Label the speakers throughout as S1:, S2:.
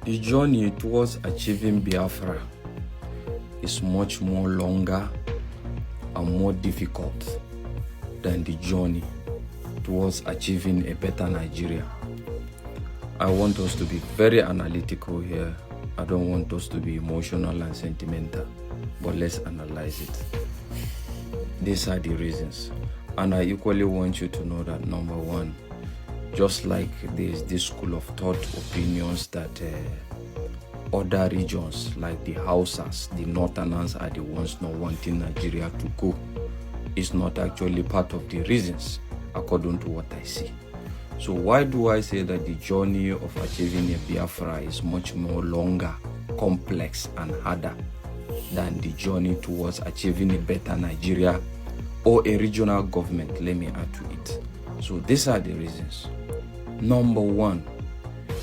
S1: The journey towards achieving Biafra is much more longer and more difficult than the journey towards achieving a better Nigeria. I want us to be very analytical here. I don't want us to be emotional and sentimental, but let's analyze it. These are the reasons. And I equally want you to know that, number one, just like there's this school of thought opinions that other regions like the Hausas, the Northerners are the ones not wanting Nigeria to go, is not actually part of the reasons according to what I see. So why do I say that the journey of achieving a Biafra is much more longer, complex and harder than the journey towards achieving a better Nigeria or a regional government? Let me add to it. So these are the reasons. Number one,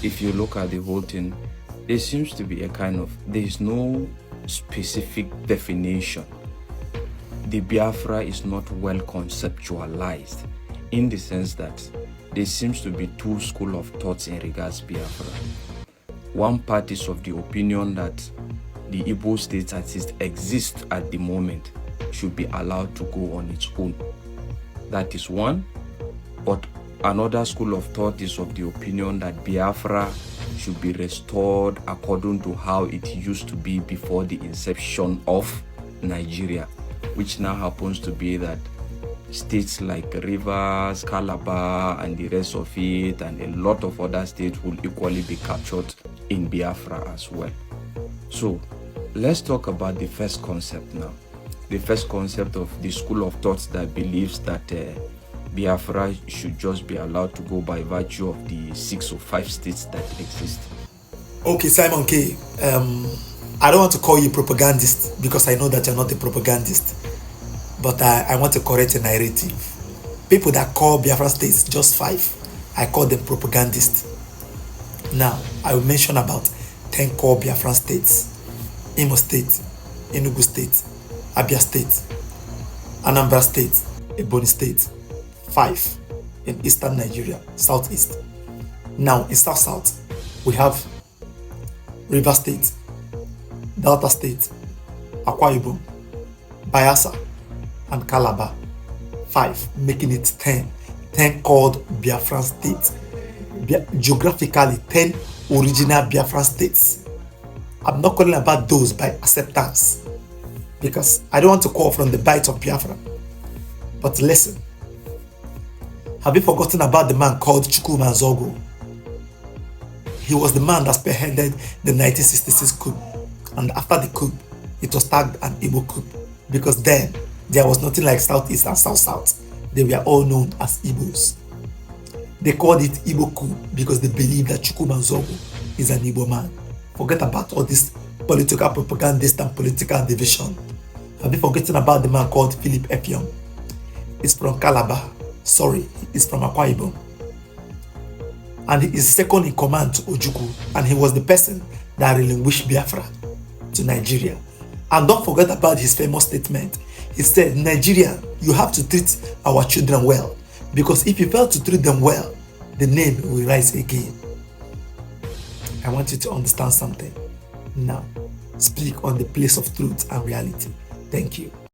S1: if you look at the whole thing, there seems to be there is no specific definition. The Biafra is not well conceptualized, in the sense that there seems to be two schools of thoughts in regards to Biafra. One part is of the opinion that the Igbo state as it exists at the moment should be allowed to go on its own. That is one. But another school of thought is of the opinion that Biafra should be restored according to how it used to be before the inception of Nigeria, which now happens to be that states like Rivers, Calabar, and the rest of it, and a lot of other states will equally be captured in Biafra as well. So let's talk about the first concept now. The first concept of the school of thoughts that believes that Biafra should just be allowed to go by virtue of the 6 or 5 states that exist.
S2: Okay, Simon K. I don't want to call you propagandist because I know that you're not a propagandist. But I want to correct a narrative. People that call Biafra states just 5, I call them propagandists. Now, I will mention about 10 core Biafra states. Imo State, Enugu State, Abia State, Anambra State, Ebonyi State. 5 in eastern Nigeria, southeast. Now, in south-south, we have River State, Delta State, Akwa Ibom, Bayelsa, and Calabar. 5, making it 10. 10 called Biafran states. Geographically, 10 original Biafran states. I'm not calling about those by acceptance, because I don't want to call from the bite of Biafra. But listen, have you forgotten about the man called Chukwuma Zogo? He was the man that spearheaded the 1966 coup. And after the coup, it was tagged an Igbo coup. Because then, there was nothing like Southeast and South-South. They were all known as Igbos. They called it Igbo coup because they believed that Chukwuma Zogo is an Igbo man. Forget about all this political propagandist and political division. Have you forgotten about the man called Philip Epion? He's from Calabar. Sorry, he's from Akwa Ibom. And he is second in command to Ojukwu, and he was the person that relinquished Biafra to Nigeria. And don't forget about his famous statement. He said, Nigeria, you have to treat our children well, because if you fail to treat them well, the name will rise again. I want you to understand something. Now, speak on the place of truth and reality. Thank you.